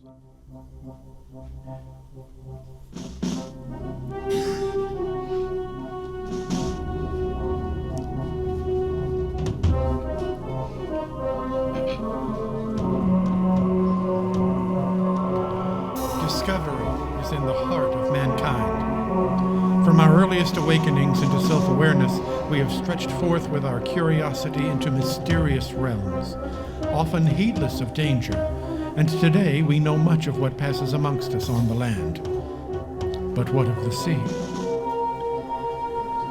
Discovery is in the heart of mankind. From our earliest awakenings into self-awareness, we have stretched forth with our curiosity into mysterious realms, often heedless of danger, and today we know much of what passes amongst us on the land. But what of the sea?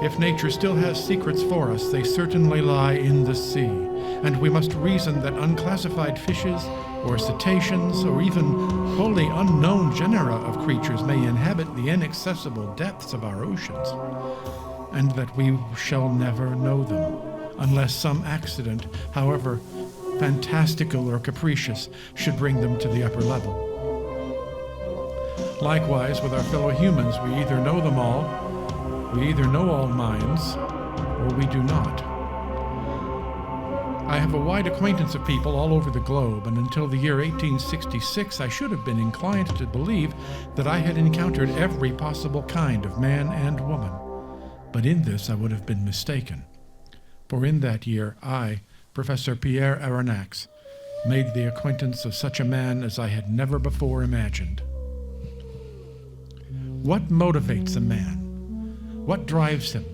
If nature still has secrets for us, they certainly lie in the sea, and we must reason that unclassified fishes, or cetaceans, or even wholly unknown genera of creatures may inhabit the inaccessible depths of our oceans, and that we shall never know them, unless some accident, however fantastical or capricious, should bring them to the upper level. Likewise, with our fellow humans, we either know them all, we either know all minds, or we do not. I have a wide acquaintance of people all over the globe, and until the year 1866 I should have been inclined to believe that I had encountered every possible kind of man and woman. But in this I would have been mistaken. For in that year I, Professor Pierre Aronnax, made the acquaintance of such a man as I had never before imagined. What motivates a man? What drives him?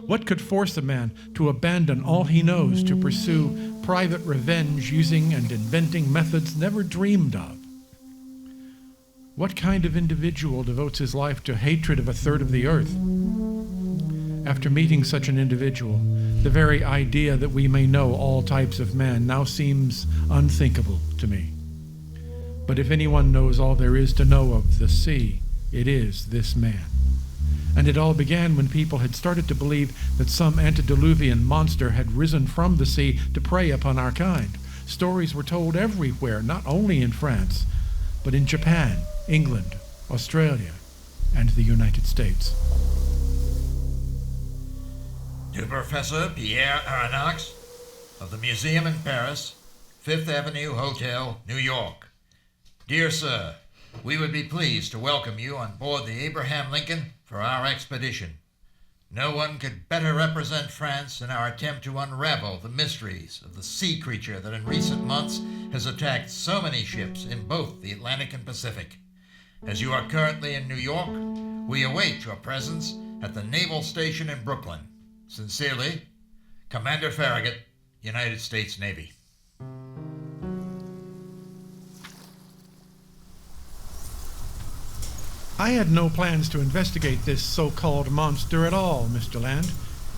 What could force a man to abandon all he knows to pursue private revenge using and inventing methods never dreamed of? What kind of individual devotes his life to hatred of a third of the earth? After meeting such an individual, the very idea that we may know all types of man now seems unthinkable to me. But if anyone knows all there is to know of the sea, it is this man. And it all began when people had started to believe that some antediluvian monster had risen from the sea to prey upon our kind. Stories were told everywhere, not only in France, but in Japan, England, Australia, and the United States. To Professor Pierre Aronnax of the Museum in Paris, Fifth Avenue Hotel, New York. Dear Sir, we would be pleased to welcome you on board the Abraham Lincoln for our expedition. No one could better represent France in our attempt to unravel the mysteries of the sea creature that in recent months has attacked so many ships in both the Atlantic and Pacific. As you are currently in New York, we await your presence at the Naval Station in Brooklyn. Sincerely, Commander Farragut, United States Navy. I had no plans to investigate this so-called monster at all, Mr. Land.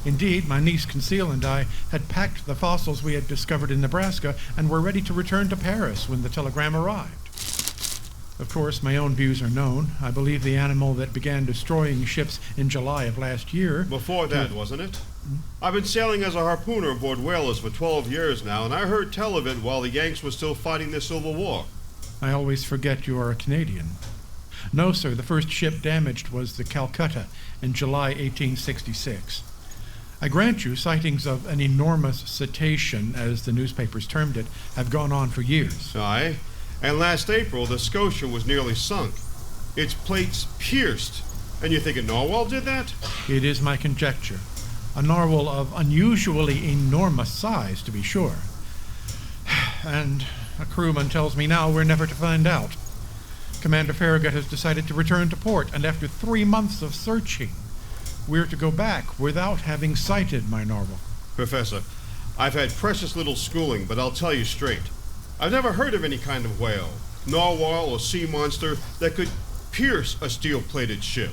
Indeed, my niece Conseil and I had packed the fossils we had discovered in Nebraska and were ready to return to Paris when the telegram arrived. Of course, my own views are known. I believe the animal that began destroying ships in July of last year... Before that, wasn't it? I've been sailing as a harpooner aboard whalers for 12 years now, and I heard tell of it while the Yanks were still fighting the Civil War. I always forget you are a Canadian. No, sir, the first ship damaged was the Calcutta in July 1866. I grant you, sightings of an enormous cetacean, as the newspapers termed it, have gone on for years. Aye, and last April the Scotia was nearly sunk. Its plates pierced. And you think a narwhal did that? It is my conjecture. A narwhal of unusually enormous size, to be sure. And a crewman tells me now we're never to find out. Commander Farragut has decided to return to port, and after 3 months of searching, we're to go back without having sighted my narwhal. Professor, I've had precious little schooling, but I'll tell you straight. I've never heard of any kind of whale, narwhal, or sea monster that could pierce a steel-plated ship.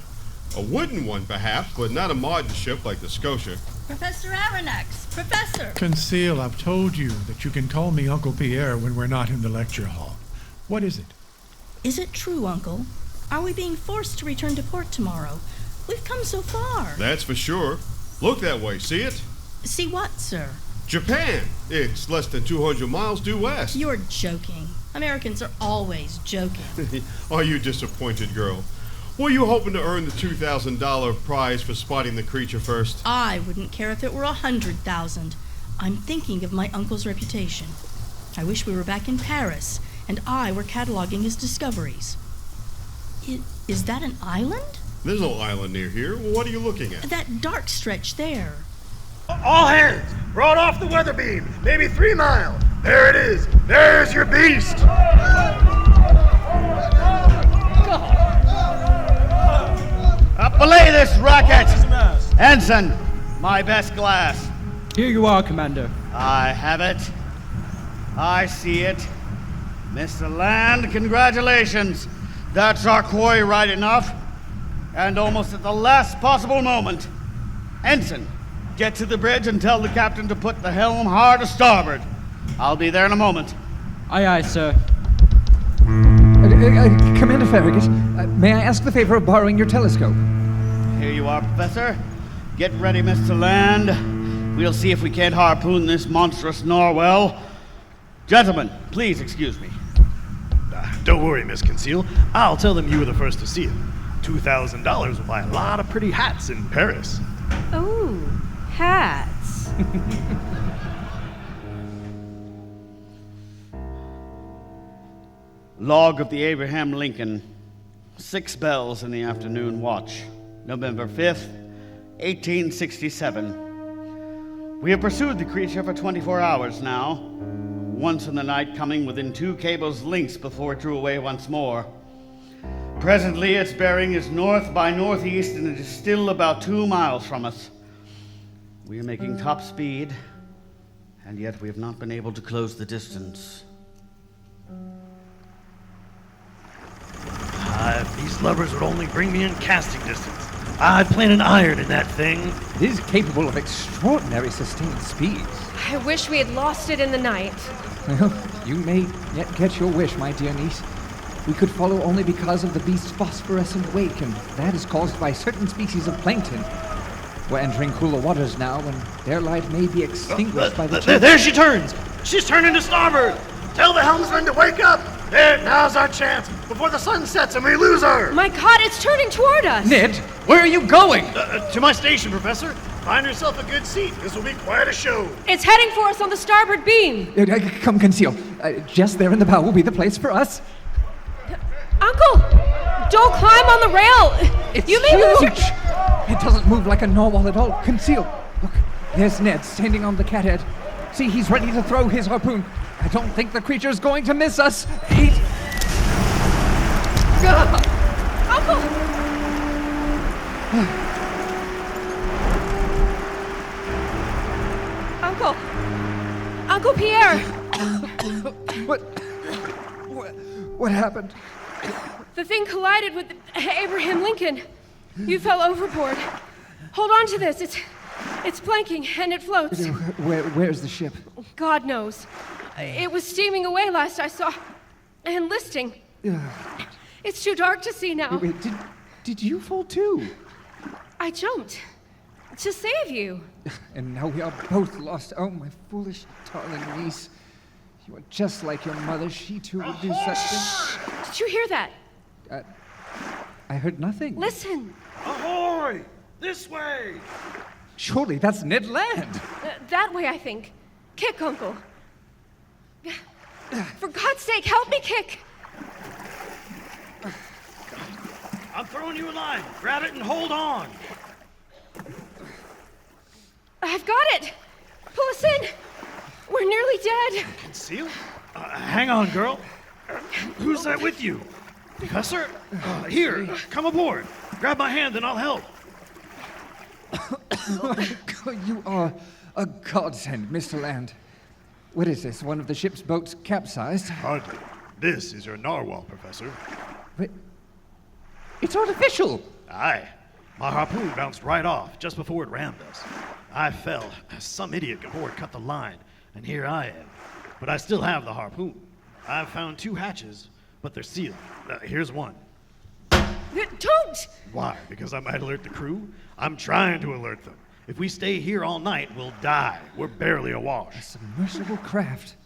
A wooden one, perhaps, but not a modern ship like the Scotia. Professor Aronnax! Professor! Conseil, I've told you that you can call me Uncle Pierre when we're not in the lecture hall. What is it? Is it true, Uncle? Are we being forced to return to port tomorrow? We've come so far. That's for sure. Look that way, see it? See what, sir? Japan! It's less than 200 miles due west. You're joking. Americans are always joking. Are you disappointed, girl? Were you hoping to earn the $2,000 prize for spotting the creature first? I wouldn't care if it were 100,000. I'm thinking of my uncle's reputation. I wish we were back in Paris, and I were cataloging his discoveries. Is that an island? There's no island near here. What are you looking at? That dark stretch there. All hands, brought off the weather beam, maybe 3 miles. There it is. There's your beast. Up belay this rocket! Ensign, my best glass. Here you are, Commander. I have it. I see it. Mr. Land, congratulations. That's our quarry right enough. And almost at the last possible moment. Ensign, get to the bridge and tell the captain to put the helm hard to starboard. I'll be there in a moment. Aye, aye, sir. Commander Farragut, may I ask the favor of borrowing your telescope? Here you are, Professor. Get ready, Mr. Land. We'll see if we can't harpoon this monstrous narwhal. Gentlemen, please excuse me. Don't worry, Miss Conceal. I'll tell them you were the first to see it. $2,000 will buy a lot of pretty hats in Paris. Oh, hats. Log of the Abraham Lincoln. 6 bells in the afternoon watch. November 5th, 1867. We have pursued the creature for 24 hours now. Once in the night coming within 2 cables' lengths before it drew away once more. Presently its bearing is north by northeast and it is still about 2 miles from us. We are making top speed, and yet we have not been able to close the distance. If these levers would only bring me in casting distance, I'd plant an iron in that thing. It is capable of extraordinary sustained speeds. I wish we had lost it in the night. Well, you may yet get your wish, my dear niece. We could follow only because of the beast's phosphorescent wake, and that is caused by certain species of plankton. We're entering cooler waters now, and their light may be extinguished by the... There she turns! She's turning to starboard! Tell the helmsman to wake up! There, now's our chance, before the sun sets and we lose her! My God, it's turning toward us! Ned, where are you going? To my station, Professor. Find yourself a good seat. This will be quite a show. It's heading for us on the starboard beam! Come, Conceal. Just there in the bow will be the place for us. Uncle! Don't climb on the rail! It's you may huge! It doesn't move like a narwhal at all. Conceal. Look, there's Ned standing on the cathead. See, he's ready to throw his harpoon. I don't think the creature's going to miss us. He's... Uncle! Uncle Pierre! What happened? The thing collided with Abraham Lincoln. You fell overboard. Hold on to this. It's planking and it floats. Where's the ship? God knows. It was steaming away last I saw. Enlisting. It's too dark to see now. Wait, did you fall too? I jumped. To save you. And now we are both lost. Oh, my foolish, darling niece. You are just like your mother. She too would do such things. Did you hear that? I heard nothing. Listen. Ahoy! This way! Surely that's Ned Land. That way, I think. Kick, Uncle. For God's sake, help me kick. I'm throwing you a line. Grab it and hold on. I've got it. Pull us in. We're nearly dead. Conceal? Hang on, girl. Who's that with you? Professor? Here, come aboard. Grab my hand and I'll help. You are a godsend, Mr. Land. What is this? One of the ship's boats capsized? Hardly. This is your narwhal, Professor. But it's artificial. Aye. My harpoon bounced right off just before it rammed us. I fell. Some idiot aboard cut the line, and here I am. But I still have the harpoon. I've found 2 hatches, but they're sealed. Here's one. Don't! Why? Because I might alert the crew? I'm trying to alert them. If we stay here all night, we'll die. We're barely awash. A submersible craft,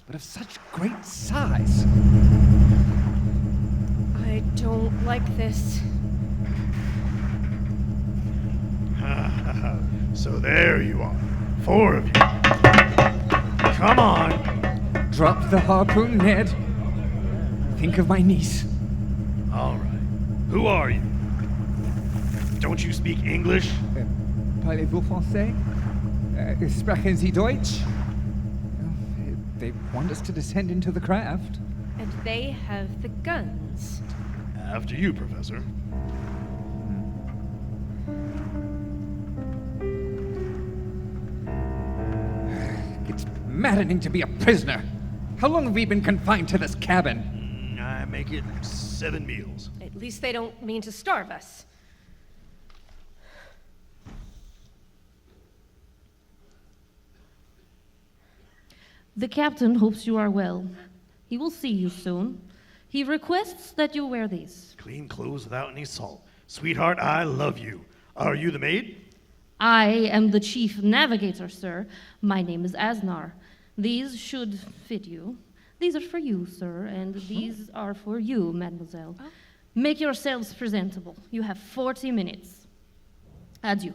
but of such great size. I don't like this. So there you are. 4 of you. Come on. Drop the harpoon, Ned. think of my niece. All right. Who are you? Don't you speak English? Parlez-vous français? Sprechen Sie Deutsch? They want us to descend into the craft. And they have the guns. After you, Professor. It's maddening to be a prisoner. How long have we been confined to this cabin? I make it 7 meals. At least they don't mean to starve us. The captain hopes you are well. He will see you soon. He requests that you wear these. Clean clothes without any salt. Sweetheart, I love you. Are you the maid? I am the chief navigator, sir. My name is Asnar. These should fit you. These are for you, sir, and these are for you, mademoiselle. Oh. Make yourselves presentable. You have 40 minutes. Adieu.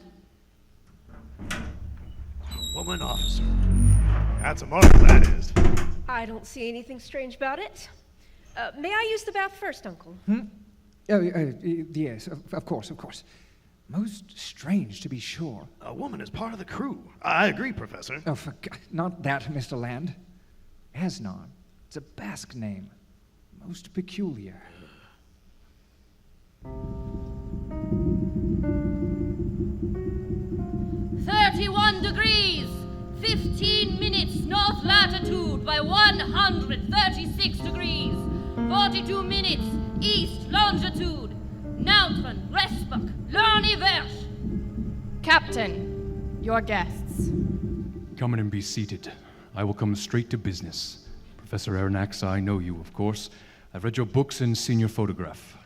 Woman officer. That's a marvel, that is. I don't see anything strange about it. May I use the bath first, Uncle? Yes, of course, of course. Most strange, to be sure. A woman is part of the crew. I agree, Professor. Oh, not that, Mr. Land. Asnan. It's a Basque name. Most peculiar. 31 degrees, 15 minutes north latitude by 136 degrees, 42 minutes east longitude, Nautron, Respach, L'Univers. Captain, your guests. Come in and be seated. I will come straight to business. Professor Aronnax, I know you, of course. I've read your books and seen your photograph.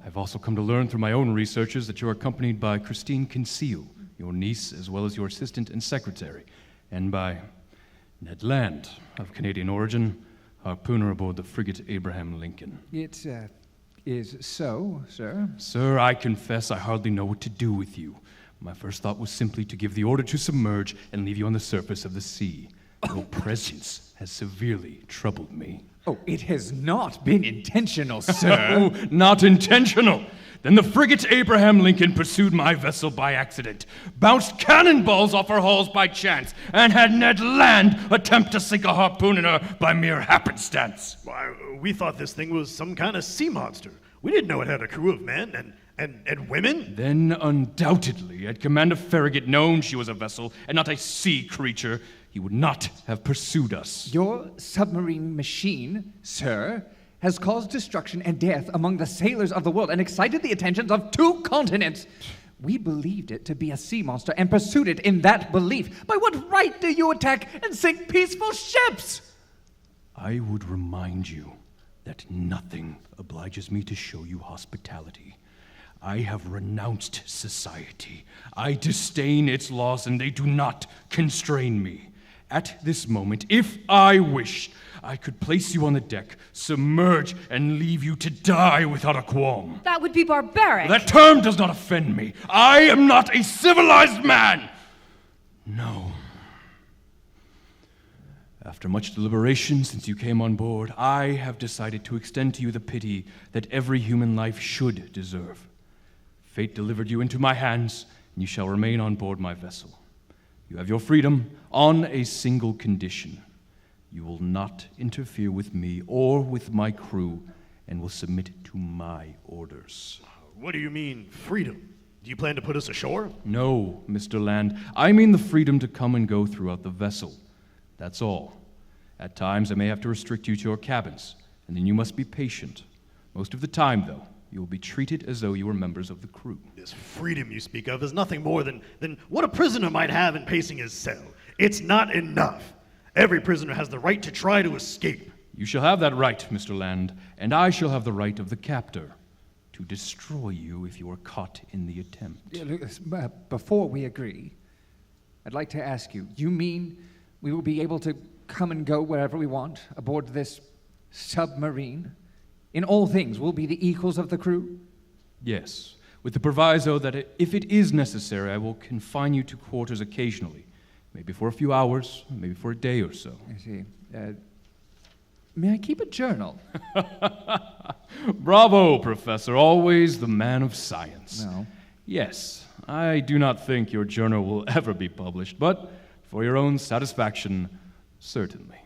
I've also come to learn through my own researches that you're accompanied by Christine Conceal, your niece, as well as your assistant and secretary, and by Ned Land, of Canadian origin, harpooner aboard the frigate Abraham Lincoln. It is so, sir. Sir, I confess I hardly know what to do with you. My first thought was simply to give the order to submerge and leave you on the surface of the sea. Your presence has severely troubled me. Oh, it has not been intentional, sir. Oh, not intentional. Then the frigate Abraham Lincoln pursued my vessel by accident, bounced cannonballs off her hulls by chance, and had Ned Land attempt to sink a harpoon in her by mere happenstance. Why, we thought this thing was some kind of sea monster. We didn't know it had a crew of men and women. Then, undoubtedly, had Commander Farragut known she was a vessel and not a sea creature, he would not have pursued us. Your submarine machine, sir, has caused destruction and death among the sailors of the world and excited the attentions of 2 continents. We believed it to be a sea monster and pursued it in that belief. By what right do you attack and sink peaceful ships? I would remind you that nothing obliges me to show you hospitality. I have renounced society. I disdain its laws, and they do not constrain me. At this moment, if I wished, I could place you on the deck, submerge, and leave you to die without a qualm. That would be barbaric. That term does not offend me. I am not a civilized man. No. After much deliberation since you came on board, I have decided to extend to you the pity that every human life should deserve. Fate delivered you into my hands, and you shall remain on board my vessel. You have your freedom on a single condition. You will not interfere with me or with my crew, and will submit to my orders. What do you mean, freedom? Do you plan to put us ashore? No, Mr. Land. I mean the freedom to come and go throughout the vessel. That's all. At times, I may have to restrict you to your cabins, and then you must be patient. Most of the time, though, you will be treated as though you were members of the crew. This freedom you speak of is nothing more than what a prisoner might have in pacing his cell. It's not enough. Every prisoner has the right to try to escape. You shall have that right, Mr. Land, and I shall have the right of the captor to destroy you if you are caught in the attempt. Before we agree, I'd like to ask you, you mean we will be able to come and go wherever we want aboard this submarine? In all things, we'll be the equals of the crew? Yes, with the proviso that if it is necessary, I will confine you to quarters occasionally. Maybe for a few hours, maybe for a day or so. I see. May I keep a journal? Bravo, Professor. Always the man of science. No. Yes, I do not think your journal will ever be published, but for your own satisfaction, certainly.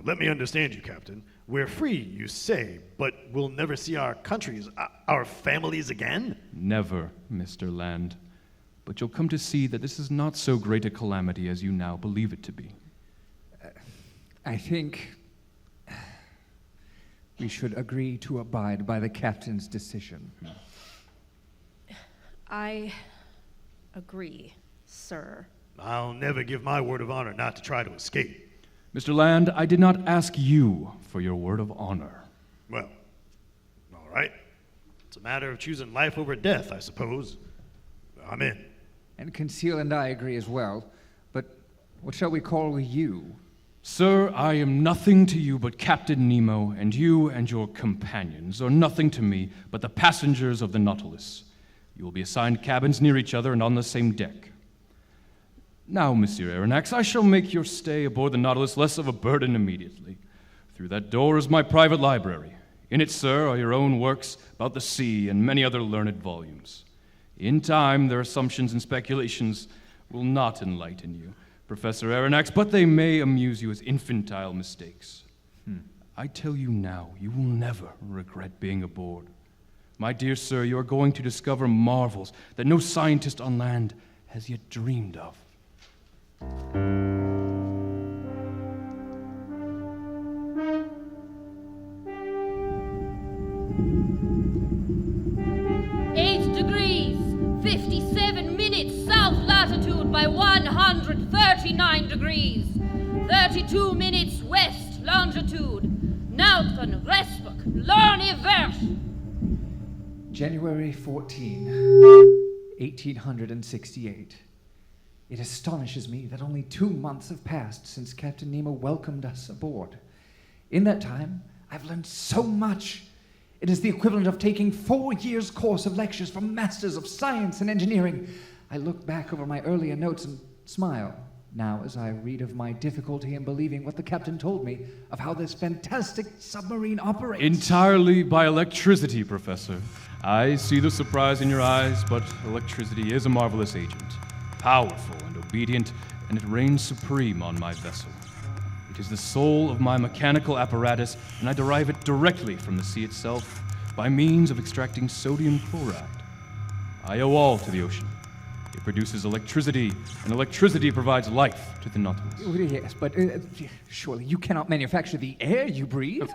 Let me understand you, Captain. We're free, you say, but we'll never see our countries, our families again? Never, Mr. Land. But you'll come to see that this is not so great a calamity as you now believe it to be. I think we should agree to abide by the captain's decision. I agree, sir. I'll never give my word of honor not to try to escape. Mr. Land, I did not ask you for your word of honor. Well, all right. It's a matter of choosing life over death, I suppose. I'm in. And Conceal and I agree as well. But what shall we call you? Sir, I am nothing to you but Captain Nemo, and you and your companions are nothing to me but the passengers of the Nautilus. You will be assigned cabins near each other and on the same deck. Now, Monsieur Aronnax, I shall make your stay aboard the Nautilus less of a burden immediately. Through that door is my private library. In it, sir, are your own works about the sea and many other learned volumes. In time, their assumptions and speculations will not enlighten you, Professor Aronnax, but they may amuse you as infantile mistakes. I tell you now, you will never regret being aboard. My dear sir, you are going to discover marvels that no scientist on land has yet dreamed of. degrees, 57 minutes south latitude by 139 degrees, 32 minutes west longitude. Nauten, Respok, Lorne Versh. January 14, 1868. It astonishes me that only 2 months have passed since Captain Nemo welcomed us aboard. In that time, I've learned so much. It is the equivalent of taking 4 years' course of lectures from masters of science and engineering. I look back over my earlier notes and smile now as I read of my difficulty in believing what the captain told me of how this fantastic submarine operates. Entirely by electricity, Professor. I see the surprise in your eyes, but electricity is a marvelous agent. Powerful and obedient, and it reigns supreme on my vessel. It is the soul of my mechanical apparatus, and I derive it directly from the sea itself by means of extracting sodium chloride. I owe all to the ocean. It produces electricity, and electricity provides life to the Nautilus. Yes, but surely you cannot manufacture the air you breathe?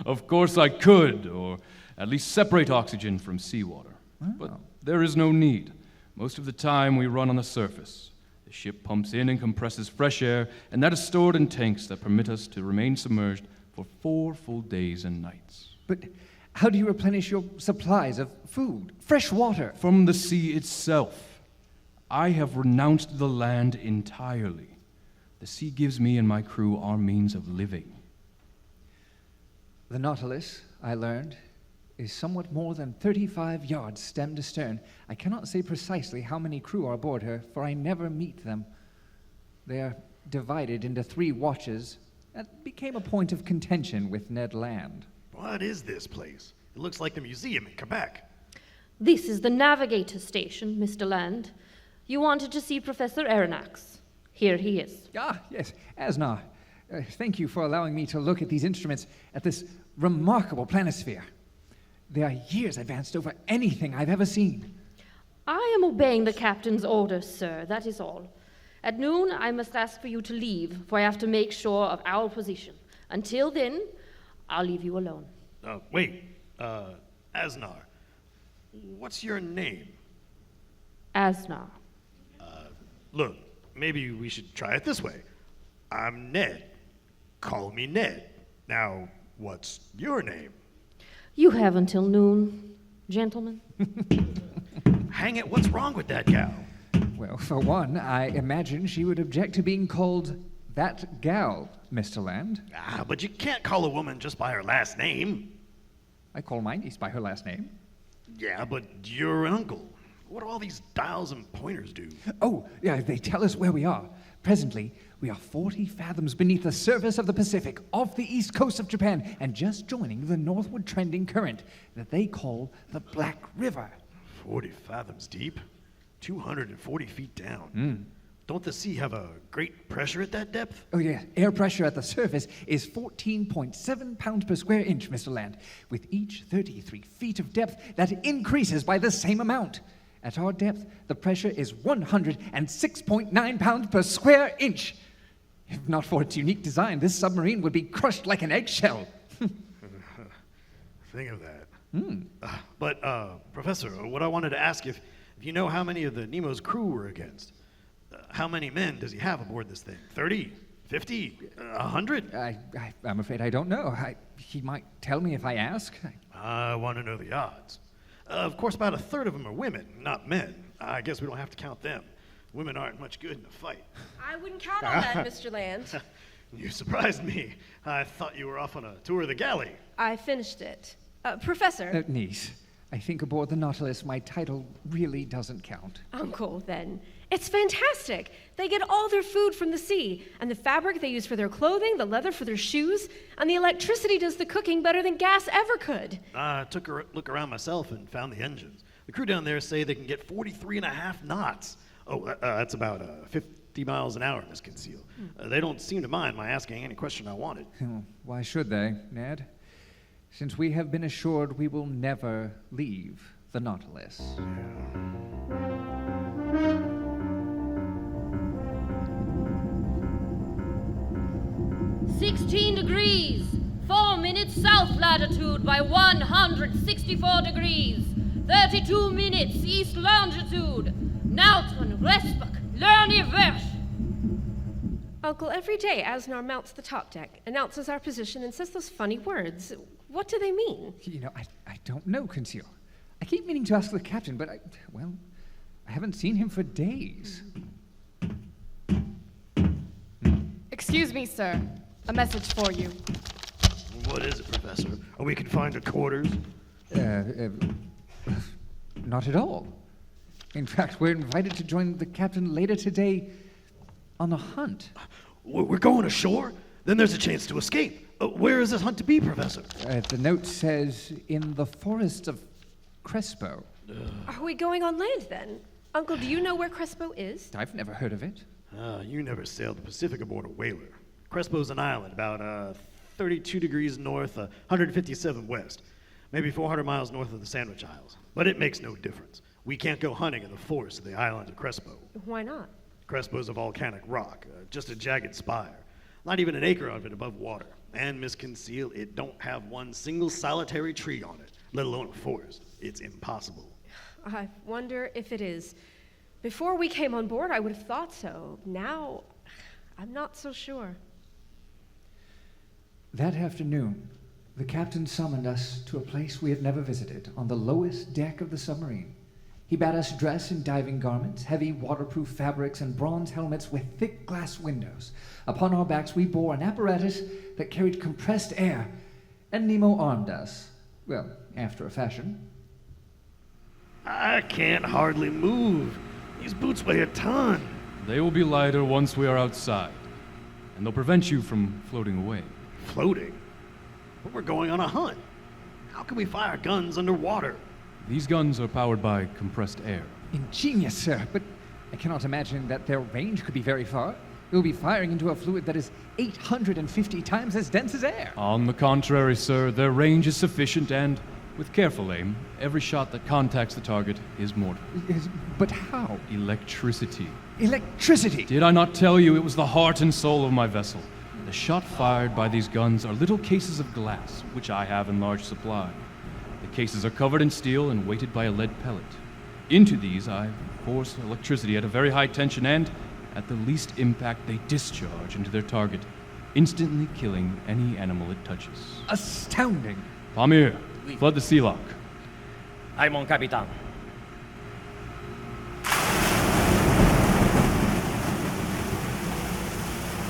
Of course I could, or at least separate oxygen from seawater. Oh. But there is no need. Most of the time we run on the surface. The ship pumps in and compresses fresh air, and that is stored in tanks that permit us to remain submerged for 4 full days and nights. But how do you replenish your supplies of food, fresh water? From the sea itself. I have renounced the land entirely. The sea gives me and my crew our means of living. The Nautilus, I learned, is somewhat more than 35 yards stem to stern. I cannot say precisely how many crew are aboard her, for I never meet them. They are divided into 3 watches. That became a point of contention with Ned Land. What is this place? It looks like the museum in Quebec. This is the navigator station, Mr. Land. You wanted to see Professor Aronnax. Here he is. Ah, yes, Asnar. Thank you for allowing me to look at these instruments, at this remarkable planisphere. They are years advanced over anything I've ever seen. I am obeying the captain's orders, sir, that is all. At noon, I must ask for you to leave, for I have to make sure of our position. Until then, I'll leave you alone. Wait, Asnar, what's your name? Asnar. Look, maybe we should try it this way. I'm Ned. Call me Ned. Now, what's your name? You have until noon, gentlemen. Hang it, what's wrong with that gal? Well, for one, I imagine she would object to being called that gal, Mr. Land. But you can't call a woman just by her last name. I call my niece by her last name. Yeah, but you're an uncle. What do all these dials and pointers do? Oh, yeah, they tell us where we are. Presently, we are 40 fathoms beneath the surface of the Pacific, off the east coast of Japan, and just joining the northward trending current that they call the Black River. 40 fathoms deep? 240 feet down. Don't the sea have a great pressure at that depth? Oh, yeah. Air pressure at the surface is 14.7 pounds per square inch, Mr. Land. With each 33 feet of depth, that increases by the same amount. At our depth, the pressure is 106.9 pounds per square inch. If not for its unique design, this submarine would be crushed like an eggshell. Think of that. But, Professor, what I wanted to ask if you know how many of the Nemo's crew were against. How many men does he have aboard this thing? 30? 50? 100? I'm afraid I don't know. He might tell me if I ask. I want to know the odds. Of course, about a third of them are women, not men. I guess we don't have to count them. Women aren't much good in a fight. I wouldn't count on that, Mr. Land. You surprised me. I thought you were off on a tour of the galley. I finished it. Professor. Niece, I think aboard the Nautilus, my title really doesn't count. Uncle, then. It's fantastic. They get all their food from the sea, and the fabric they use for their clothing, the leather for their shoes, and the electricity does the cooking better than gas ever could. I took a look around myself and found the engines. The crew down there say they can get 43.5 knots. Oh, that's about 50 miles an hour, Miss Conceal. They don't seem to mind my asking any question I wanted. Why should they, Ned? Since we have been assured we will never leave the Nautilus. 16 degrees, 4 minutes south latitude by 164 degrees, 32 minutes east longitude. Nauten, Respuk, Lerni Versh. Uncle, every day Asnar mounts the top deck, announces our position, and says those funny words. What do they mean? You know, I don't know, Conceal. I keep meaning to ask the captain, but I haven't seen him for days. Excuse me, sir. A message for you. What is it, Professor? Are we confined to quarters? Not at all. In fact, we're invited to join the captain later today on a hunt. We're going ashore? Then there's a chance to escape. Where is this hunt to be, Professor? The note says in the forests of Crespo. Are we going on land, then? Uncle, do you know where Crespo is? I've never heard of it. You never sailed the Pacific aboard a whaler. Crespo's an island, about 32 degrees north, 157 west. Maybe 400 miles north of the Sandwich Isles. But it makes no difference. We can't go hunting in the forests of the island of Crespo. Why not? Crespo's a volcanic rock, just a jagged spire. Not even an acre of it above water. And, Miss Conceal, it don't have one single solitary tree on it, let alone a forest. It's impossible. I wonder if it is. Before we came on board, I would have thought so. Now, I'm not so sure. That afternoon, the captain summoned us to a place we had never visited, on the lowest deck of the submarine. He bade us dress in diving garments, heavy waterproof fabrics, and bronze helmets with thick glass windows. Upon our backs we bore an apparatus that carried compressed air, and Nemo armed us. Well, after a fashion. I can't hardly move. These boots weigh a ton. They will be lighter once we are outside, and they'll prevent you from floating away. Floating? But we're going on a hunt. How can we fire guns underwater? These guns are powered by compressed air. Ingenious, sir, but I cannot imagine that their range could be very far. We'll be firing into a fluid that is 850 times as dense as air. On the contrary, sir, their range is sufficient, and with careful aim, every shot that contacts the target is mortal. But how? Electricity. Electricity? Did I not tell you it was the heart and soul of my vessel? The shot fired by these guns are little cases of glass, which I have in large supply. The cases are covered in steel and weighted by a lead pellet. Into these I force electricity at a very high tension, and at the least impact they discharge into their target, instantly killing any animal it touches. Astounding! Pamir, flood the sea lock. Aye, mon capitaine.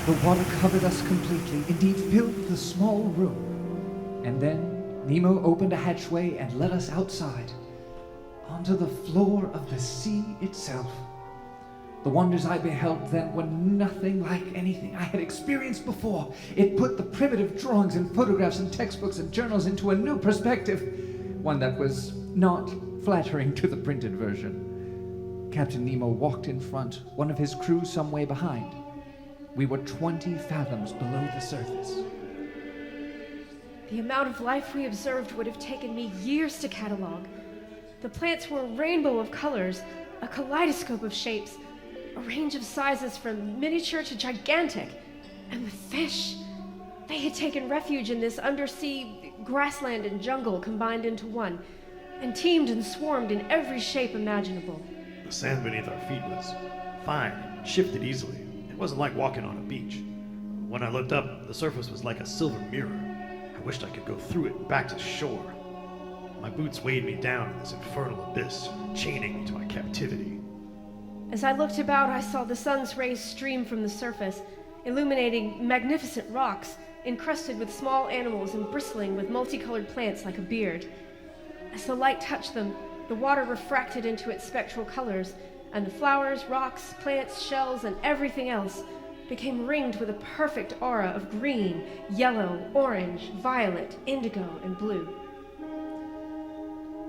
The water covered us completely, indeed filled the small room. And then Nemo opened a hatchway and let us outside. onto the floor of the sea itself. The wonders I beheld then were nothing like anything I had experienced before. It put the primitive drawings and photographs and textbooks and journals into a new perspective, one that was not flattering to the printed version. Captain Nemo walked in front, one of his crew some way behind. We were 20 fathoms below the surface. The amount of life we observed would have taken me years to catalog. The plants were a rainbow of colors, a kaleidoscope of shapes, a range of sizes from miniature to gigantic. And the fish, they had taken refuge in this undersea grassland and jungle combined into one, and teemed and swarmed in every shape imaginable. The sand beneath our feet was fine and shifted easily. It wasn't like walking on a beach. When I looked up, the surface was like a silver mirror. I wished I could go through it and back to shore. My boots weighed me down in this infernal abyss, chaining me to my captivity. As I looked about, I saw the sun's rays stream from the surface, illuminating magnificent rocks, encrusted with small animals and bristling with multicolored plants like a beard. As the light touched them, the water refracted into its spectral colors, and the flowers, rocks, plants, shells, and everything else became ringed with a perfect aura of green, yellow, orange, violet, indigo, and blue.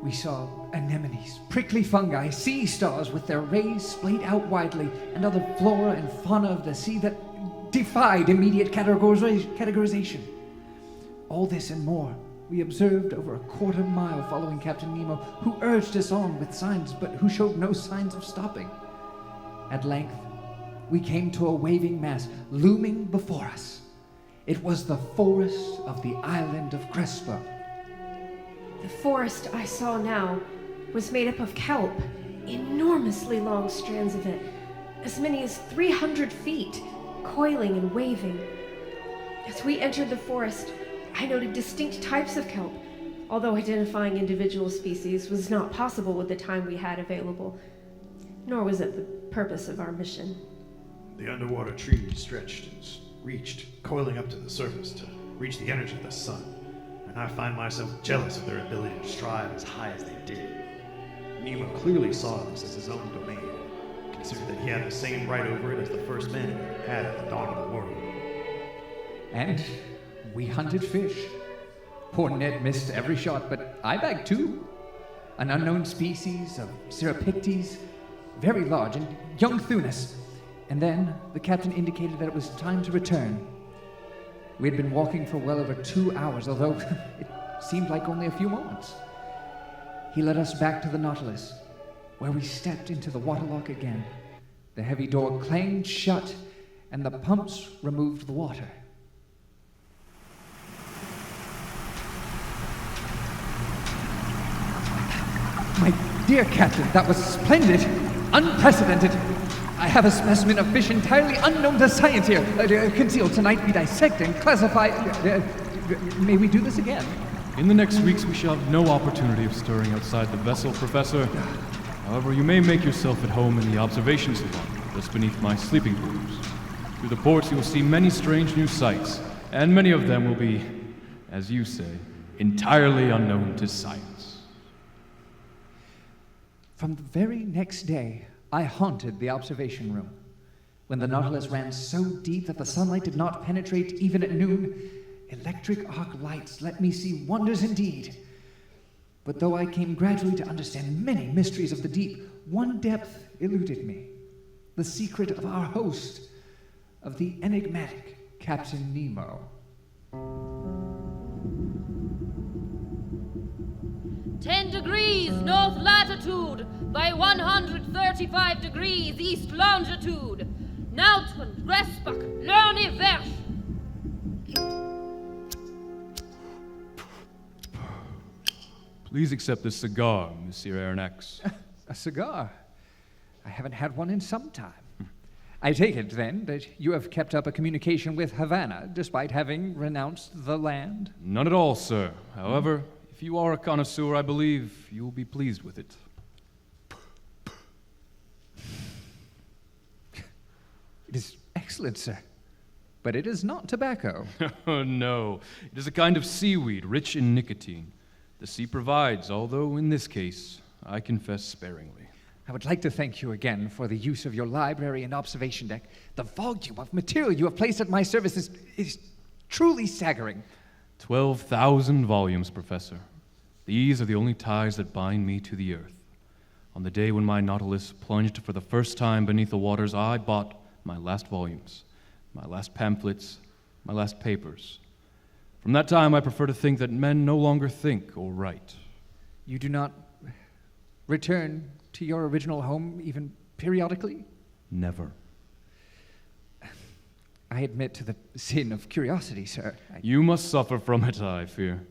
We saw anemones, prickly fungi, sea stars with their rays splayed out widely, and other flora and fauna of the sea that defied immediate categorization. All this and more we observed over a quarter mile following Captain Nemo, who urged us on with signs, but who showed no signs of stopping. At length, we came to a waving mass looming before us. It was the forest of the island of Crespo. The forest I saw now was made up of kelp, enormously long strands of it, as many as 300 feet, coiling and waving. As we entered the forest, I noted distinct types of kelp, although identifying individual species was not possible with the time we had available, nor was it the purpose of our mission. The underwater trees stretched and reached, coiling up to the surface to reach the energy of the sun, and I find myself jealous of their ability to strive as high as they did. Nemo clearly saw this as his own domain, considered that he had the same right over it as the first man had at the dawn of the world. And we hunted fish. Poor Ned missed every shot, but I bagged two. An unknown species of Cirripictes, very large, and young Thunus. And then the captain indicated that it was time to return. We had been walking for well over 2 hours, although it seemed like only a few moments. He led us back to the Nautilus, where we stepped into the waterlock again. The heavy door clanged shut, and the pumps removed the water. My dear Captain, that was splendid, unprecedented. I have a specimen of fish entirely unknown to science here, concealed. Tonight we dissect and classify. May we do this again? In the next weeks, we shall have no opportunity of stirring outside the vessel, Professor. However, you may make yourself at home in the observation salon, just beneath my sleeping quarters. Through the ports, you will see many strange new sights, and many of them will be, as you say, entirely unknown to science. From the very next day, I haunted the observation room. When the Nautilus ran so deep that the sunlight did not penetrate even at noon, electric arc lights let me see wonders indeed. But though I came gradually to understand many mysteries of the deep, one depth eluded me. The secret of our host, of the enigmatic Captain Nemo. 10 degrees north latitude by 135 degrees east longitude. Nauten, Respach, Lerne Versch. Please accept this cigar, Monsieur Aronnax. A cigar? I haven't had one in some time. I take it, then, that you have kept up a communication with Havana, despite having renounced the land? None at all, sir. However, if you are a connoisseur, I believe you will be pleased with it. It is excellent, sir. But it is not tobacco. Oh, no. It is a kind of seaweed rich in nicotine. The sea provides, although in this case, I confess sparingly. I would like to thank you again for the use of your library and observation deck. The volume of material you have placed at my service is truly staggering. 12,000 volumes, Professor. These are the only ties that bind me to the earth. On the day when my Nautilus plunged for the first time beneath the waters, I bought my last volumes, my last pamphlets, my last papers. From that time, I prefer to think that men no longer think or write. You do not return to your original home even periodically? Never. I admit to the sin of curiosity, sir. You must suffer from it, I fear.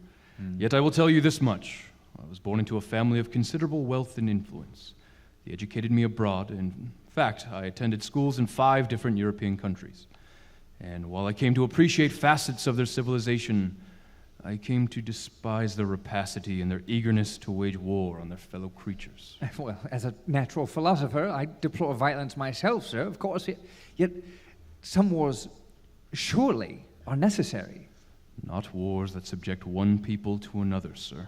Yet I will tell you this much. I was born into a family of considerable wealth and influence. They educated me abroad. In fact, I attended schools in 5 different European countries. And while I came to appreciate facets of their civilization, I came to despise their rapacity and their eagerness to wage war on their fellow creatures. Well, as a natural philosopher, I deplore violence myself, sir, of course. Yet some wars surely are necessary. Not wars that subject one people to another, sir.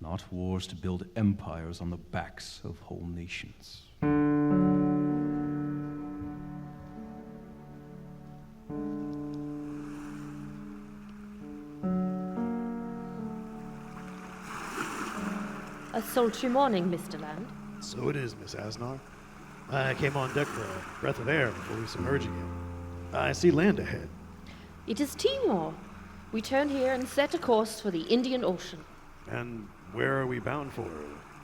Not wars to build empires on the backs of whole nations. A sultry morning, Mr. Land. So it is, Miss Asnar. I came on deck for a breath of air before we submerge again. I see land ahead. It is Timor. We turn here and set a course for the Indian Ocean. And where are we bound for,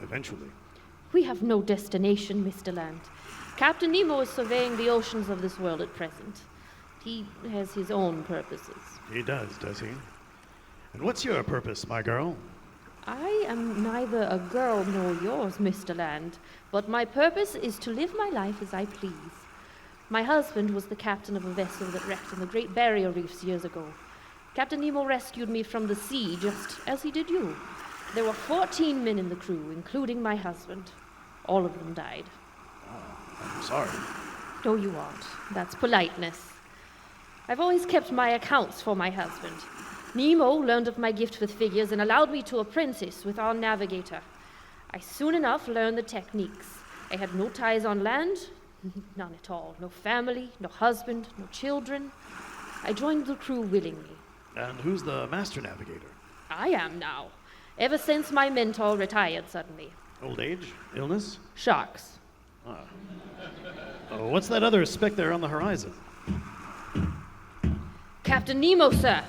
eventually? We have no destination, Mr. Land. Captain Nemo is surveying the oceans of this world at present. He has his own purposes. He does he? And what's your purpose, my girl? I am neither a girl nor yours, Mr. Land, but my purpose is to live my life as I please. My husband was the captain of a vessel that wrecked in the Great Barrier Reefs years ago. Captain Nemo rescued me from the sea, just as he did you. There were 14 men in the crew, including my husband. All of them died. Oh, I'm sorry. No, you aren't. That's politeness. I've always kept my accounts for my husband. Nemo learned of my gift with figures and allowed me to apprentice with our navigator. I soon enough learned the techniques. I had no ties on land, none at all. No family, no husband, no children. I joined the crew willingly. And who's the master navigator? I am now, ever since my mentor retired suddenly. Old age? Illness? Sharks. Oh, what's that other speck there on the horizon? Captain Nemo, sir.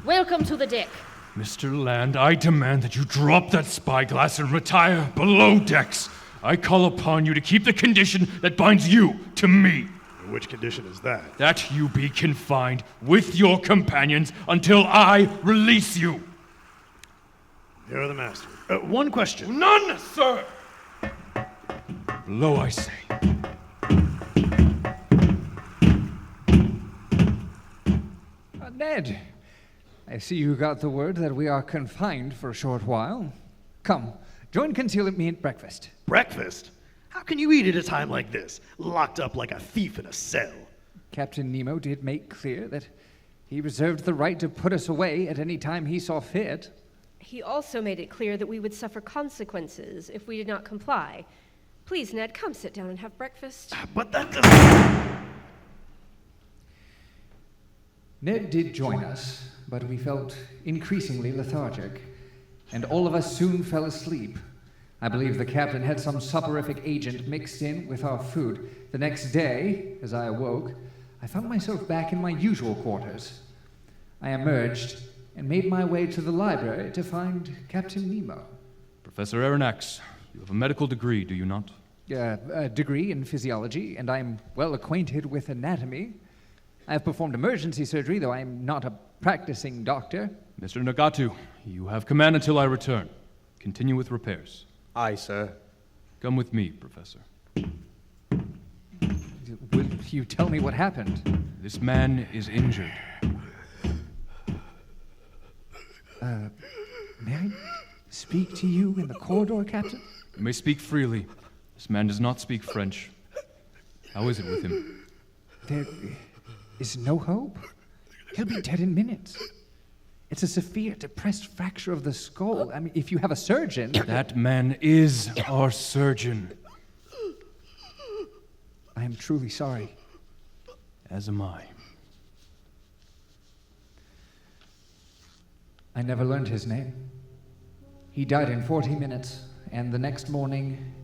Welcome to the deck. Mr. Land, I demand that you drop that spyglass and retire below decks. I call upon you to keep the condition that binds you to me. Which condition is that? That you be confined with your companions until I release you. You're the master. One question. None, sir! Below, I say. Ned, I see you got the word that we are confined for a short while. Come, join Conceal at me at breakfast. Breakfast? How can you eat at a time like this, locked up like a thief in a cell? Captain Nemo did make clear that he reserved the right to put us away at any time he saw fit. He also made it clear that we would suffer consequences if we did not comply. Please, Ned, come sit down and have breakfast. But that doesn't... Ned did join us, but we felt increasingly lethargic, and all of us soon fell asleep. I believe the captain had some soporific agent mixed in with our food. The next day, as I awoke, I found myself back in my usual quarters. I emerged and made my way to the library to find Captain Nemo. Professor Aronnax, you have a medical degree, do you not? A degree in physiology, and I'm well acquainted with anatomy. I have performed emergency surgery, though I am not a practicing doctor. Mr. Nagatu, you have command until I return. Continue with repairs. Aye, sir. Come with me, Professor. Will you tell me what happened? This man is injured. May I speak to you in the corridor, Captain? You may speak freely. This man does not speak French. How is it with him? There is no hope. He'll be dead in minutes. It's a severe, depressed fracture of the skull. I mean, if you have a surgeon... That man is our surgeon. I am truly sorry. As am I. I never learned his name. He died in 40 minutes, and the next morning,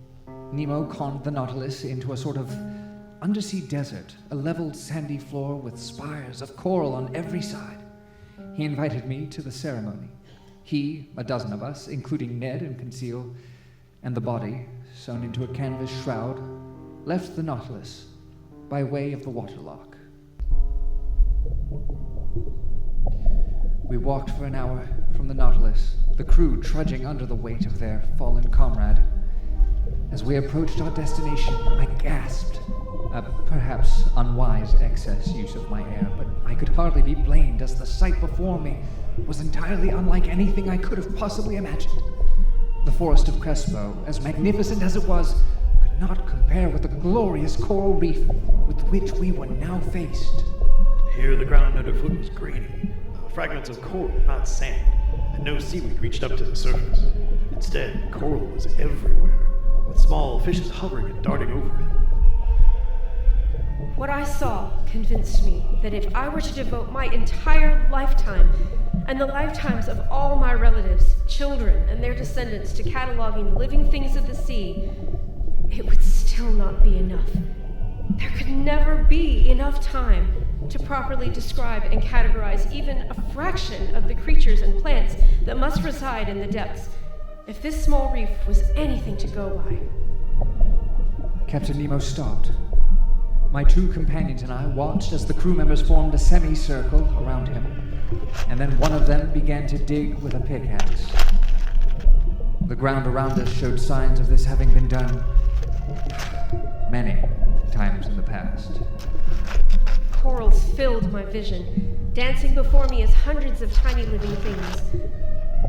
Nemo conned the Nautilus into a sort of undersea desert, a leveled sandy floor with spires of coral on every side. He invited me to the ceremony. He, a dozen of us, including Ned and Conseil, and the body, sewn into a canvas shroud, left the Nautilus by way of the waterlock. We walked for an hour from the Nautilus, the crew trudging under the weight of their fallen comrade. As we approached our destination, I gasped. A perhaps unwise excess use of my air, but I could hardly be blamed as the sight before me was entirely unlike anything I could have possibly imagined. The forest of Crespo, as magnificent as it was, could not compare with the glorious coral reef with which we were now faced. Here the ground underfoot was grainy, fragments of coral, not sand, and no seaweed reached up to the surface. Instead, coral was everywhere, with small fishes hovering and darting over it. What I saw convinced me that if I were to devote my entire lifetime and the lifetimes of all my relatives, children, and their descendants to cataloging the living things of the sea, it would still not be enough. There could never be enough time to properly describe and categorize even a fraction of the creatures and plants that must reside in the depths, if this small reef was anything to go by. Captain Nemo stopped. My two companions and I watched as the crew members formed a semicircle around him, and then one of them began to dig with a pickaxe. The ground around us showed signs of this having been done many times in the past. Corals filled my vision, dancing before me as hundreds of tiny living things.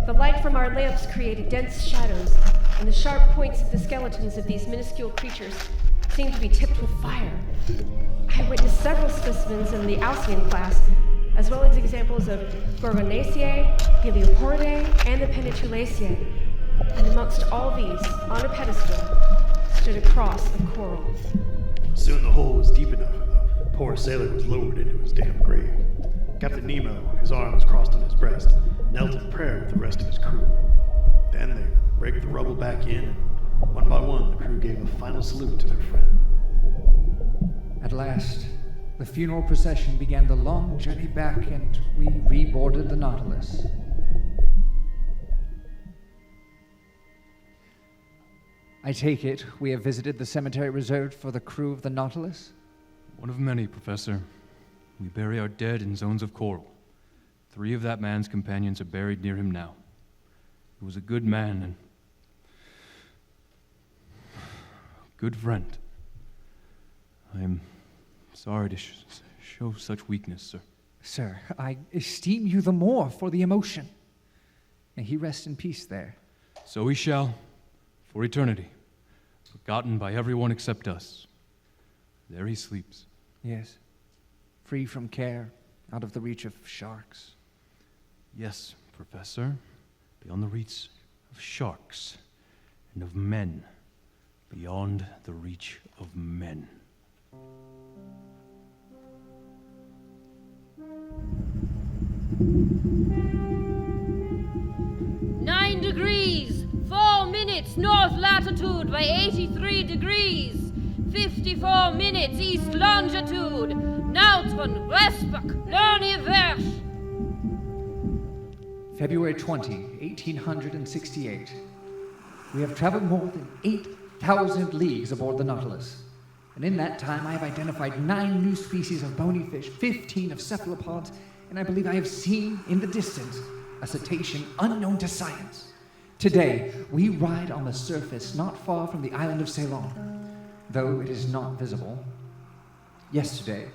The light from our lamps created dense shadows, and the sharp points of the skeletons of these minuscule creatures seemed to be tipped with fire. I witnessed several specimens in the Alcyon class, as well as examples of Gorgonaceae, Helioporidae, and the Peniculaceae. And amongst all these, on a pedestal, stood a cross of coral. Soon the hole was deep enough, and the poor sailor was lowered into his damp grave. Captain Nemo, his arms crossed on his breast, knelt in prayer with the rest of his crew. Then they raked the rubble back in, and one by one, the crew gave a final salute to their friend. At last, the funeral procession began the long journey back, and we reboarded the Nautilus. I take it we have visited the cemetery reserved for the crew of the Nautilus? One of many, Professor. We bury our dead in zones of coral. 3 of that man's companions are buried near him now. He was a good man and good friend. I am sorry to show such weakness, sir. Sir, I esteem you the more for the emotion. May he rest in peace there. So he shall, for eternity, forgotten by everyone except us. There he sleeps. Yes, free from care, out of the reach of sharks. Yes, Professor, beyond the reach of sharks and of men. Beyond the reach of men. "9 degrees, 4 minutes north latitude by 83 degrees, 54 minutes east longitude, Nautron, Respach, Lernie Verge." February 20, 1868. We have traveled more than 8,000 leagues aboard the Nautilus. And in that time, I have identified 9 new species of bony fish, 15 of cephalopods, and I believe I have seen in the distance a cetacean unknown to science. Today, we ride on the surface not far from the island of Ceylon, though it is not visible. Yesterday,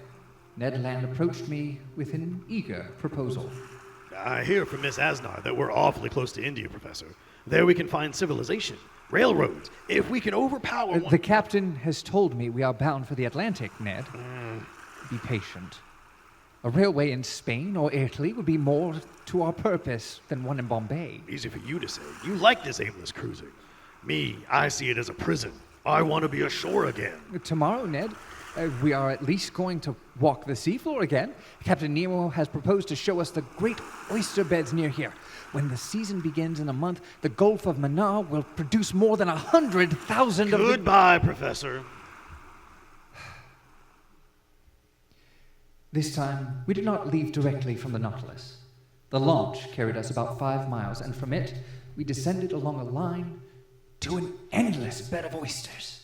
Ned Land approached me with an eager proposal. I hear from Miss Asnar that we're awfully close to India, Professor. There we can find civilization, railroads, if we can overpower one. The captain has told me we are bound for the Atlantic, Ned. Be patient. A railway in Spain or Italy would be more to our purpose than one in Bombay. Easy for you to say. You like this aimless cruising. Me, I see it as a prison. I want to be ashore again. Tomorrow, Ned, we are at least going to walk the seafloor again. Captain Nemo has proposed to show us the great oyster beds near here. When the season begins in a month, the Gulf of Mannar will produce more than 100,000 of... Goodbye, Professor. This time, we did not leave directly from the Nautilus. The launch carried us about 5 miles, and from it, we descended along a line to an endless bed of oysters.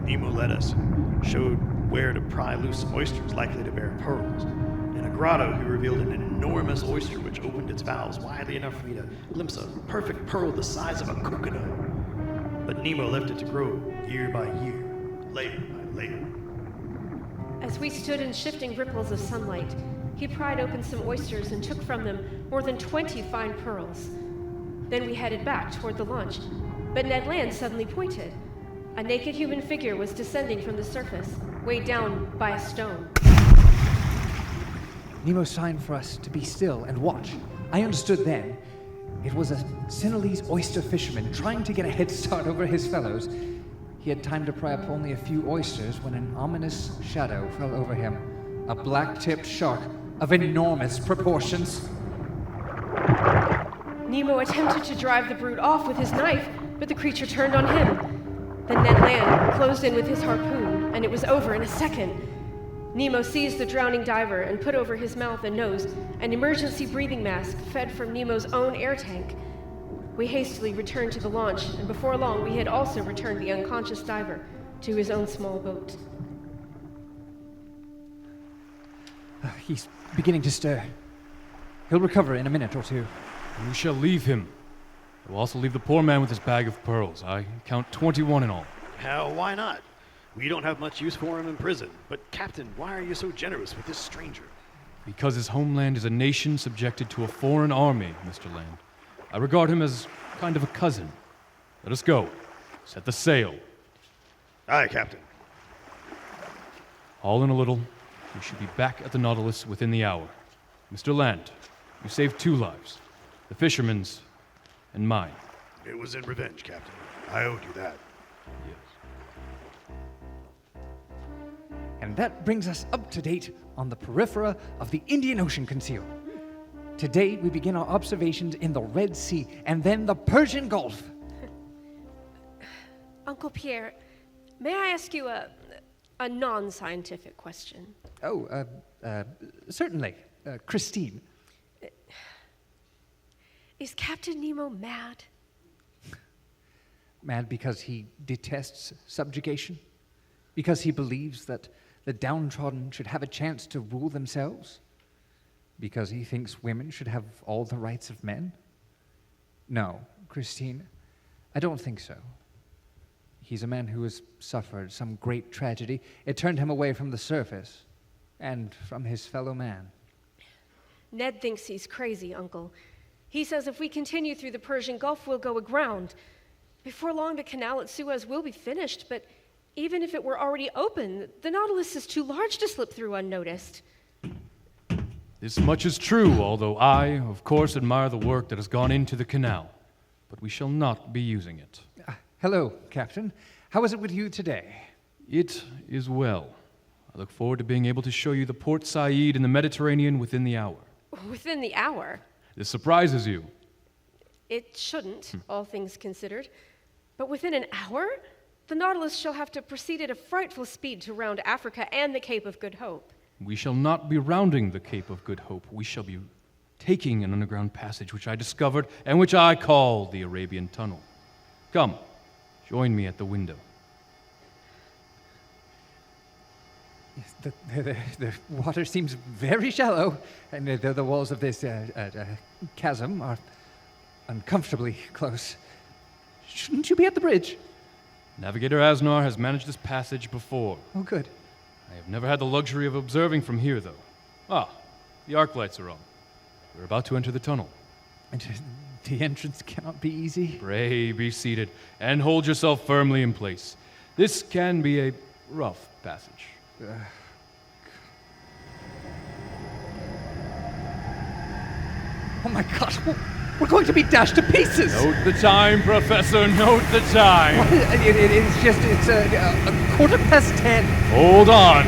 Nemo led us, showed where to pry loose some oysters likely to bear pearls. In a grotto, he revealed an enormous oyster which opened its valves widely enough for me to glimpse a perfect pearl the size of a coconut. But Nemo left it to grow year by year, layer by layer. As we stood in shifting ripples of sunlight, he pried open some oysters and took from them more than 20 fine pearls. Then we headed back toward the launch, but Ned Land suddenly pointed. A naked human figure was descending from the surface, weighed down by a stone. Nemo signed for us to be still and watch. I understood then. It was a Sinhalese oyster fisherman trying to get a head start over his fellows. He had time to pry up only a few oysters when an ominous shadow fell over him. A black-tipped shark of enormous proportions. Nemo attempted to drive the brute off with his knife, but the creature turned on him. Then Ned Land closed in with his harpoon, and it was over in a second. Nemo seized the drowning diver and put over his mouth and nose an emergency breathing mask fed from Nemo's own air tank. We hastily returned to the launch, and before long we had also returned the unconscious diver to his own small boat. He's beginning to stir. He'll recover in a minute or two. You shall leave him. I will also leave the poor man with his bag of pearls. I count 21 in all. Hell, why not? We don't have much use for him in prison. But, Captain, why are you so generous with this stranger? Because his homeland is a nation subjected to a foreign army, Mr. Land. I regard him as kind of a cousin. Let us go. Set the sail. Aye, Captain. All in a little. We should be back at the Nautilus within the hour. Mr. Land, you saved 2 lives. The fisherman's and mine. It was in revenge, Captain. I owed you that. Yes. And that brings us up to date on the periphery of the Indian Ocean conceal. Today, we begin our observations in the Red Sea and then the Persian Gulf. Uncle Pierre, may I ask you a non-scientific question? Oh, certainly. Christine. Is Captain Nemo mad? Mad because he detests subjugation? Because he believes that the downtrodden should have a chance to rule themselves? Because he thinks women should have all the rights of men? No, Christine, I don't think so. He's a man who has suffered some great tragedy. It turned him away from the surface and from his fellow man. Ned thinks he's crazy, Uncle. He says if we continue through the Persian Gulf, we'll go aground. Before long, the canal at Suez will be finished, but even if it were already open, the Nautilus is too large to slip through unnoticed. This much is true, although I, of course, admire the work that has gone into the canal. But we shall not be using it. Hello, Captain. How is it with you today? It is well. I look forward to being able to show you the Port Said in the Mediterranean within the hour. Within the hour? This surprises you. It shouldn't, all things considered. But within an hour? The Nautilus shall have to proceed at a frightful speed to round Africa and the Cape of Good Hope. We shall not be rounding the Cape of Good Hope. We shall be taking an underground passage which I discovered and which I call the Arabian Tunnel. Come, join me at the window. Yes, the water seems very shallow, and the walls of this chasm are uncomfortably close. Shouldn't you be at the bridge? Navigator Asnar has managed this passage before. Oh, good. I have never had the luxury of observing from here, though. Ah, the arc lights are on. We're about to enter the tunnel. And the entrance cannot be easy. Pray be seated and hold yourself firmly in place. This can be a rough passage. Oh my god, we're going to be dashed to pieces! Note the time, Professor, note the time. It's a 10:15. Hold on.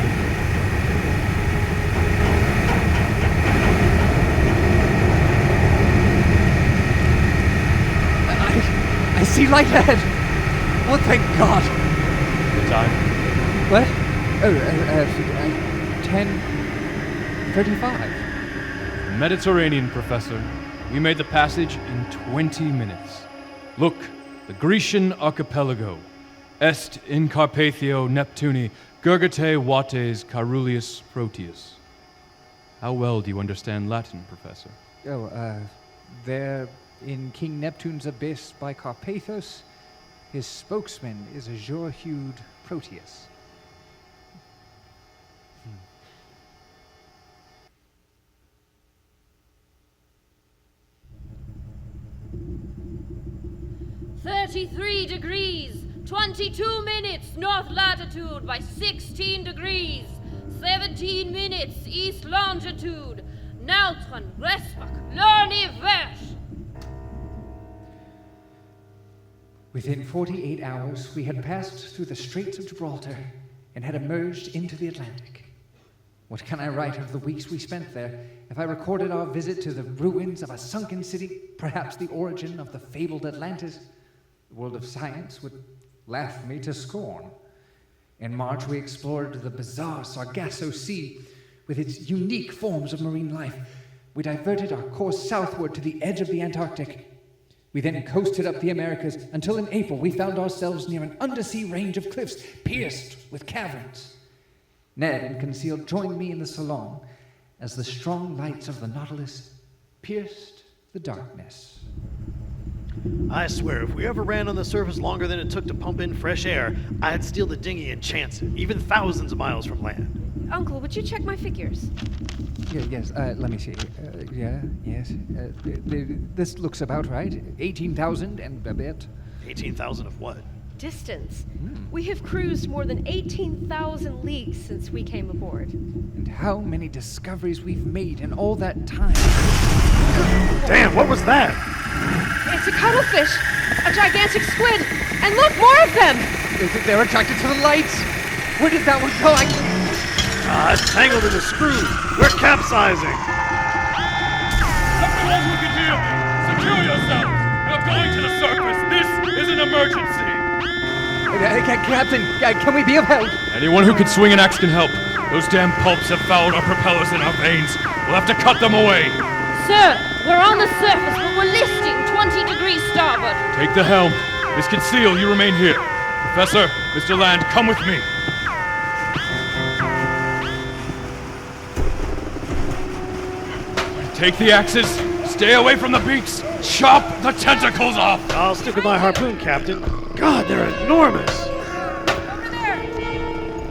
I see light ahead. Oh, thank God. The time? What? 10:35. Mediterranean, Professor. We made the passage in 20 minutes. Look, the Grecian archipelago. Est in Carpathio Neptuni, Gurgite Vates Carulius Proteus. How well do you understand Latin, Professor? There in King Neptune's abyss by Carpathos, his spokesman is a azure-hued Proteus. 33 degrees, 22 minutes north latitude by 16 degrees, 17 minutes east longitude, Nautron, Respach, Lorni, Versh. Within 48 hours, we had passed through the Straits of Gibraltar and had emerged into the Atlantic. What can I write of the weeks we spent there? If I recorded our visit to the ruins of a sunken city, perhaps the origin of the fabled Atlantis, the world of science would laugh me to scorn. In March, we explored the bizarre Sargasso Sea with its unique forms of marine life. We diverted our course southward to the edge of the Antarctic. We then coasted up the Americas until in April we found ourselves near an undersea range of cliffs pierced with caverns. Ned and Conseil joined me in the salon as the strong lights of the Nautilus pierced the darkness. I swear, if we ever ran on the surface longer than it took to pump in fresh air, I'd steal the dinghy and chance it, even thousands of miles from land. Uncle, would you check my figures? Yes, let me see. Yes. This looks about right. 18,000 and a bit. 18,000 of what? Distance. We have cruised more than 18,000 leagues since we came aboard. And how many discoveries we've made in all that time. Damn, what was that? It's a cuttlefish, a gigantic squid, and look, more of them! They're attracted to the lights. Where did that one go? It's tangled in the screws. We're capsizing. Everyone who can hear me, secure yourselves. We're going to the surface. This is an emergency. Captain, can we be of help? Anyone who can swing an axe can help. Those damn pulps have fouled our propellers in our veins. We'll have to cut them away. Sir, we're on the surface, but we're listing 20 degrees starboard. Take the helm. Miss Conseil, you remain here. Professor, Mr. Land, come with me. Take the axes. Stay away from the beaks. Chop the tentacles off. I'll stick with my harpoon, Captain. God, they're enormous. Over there.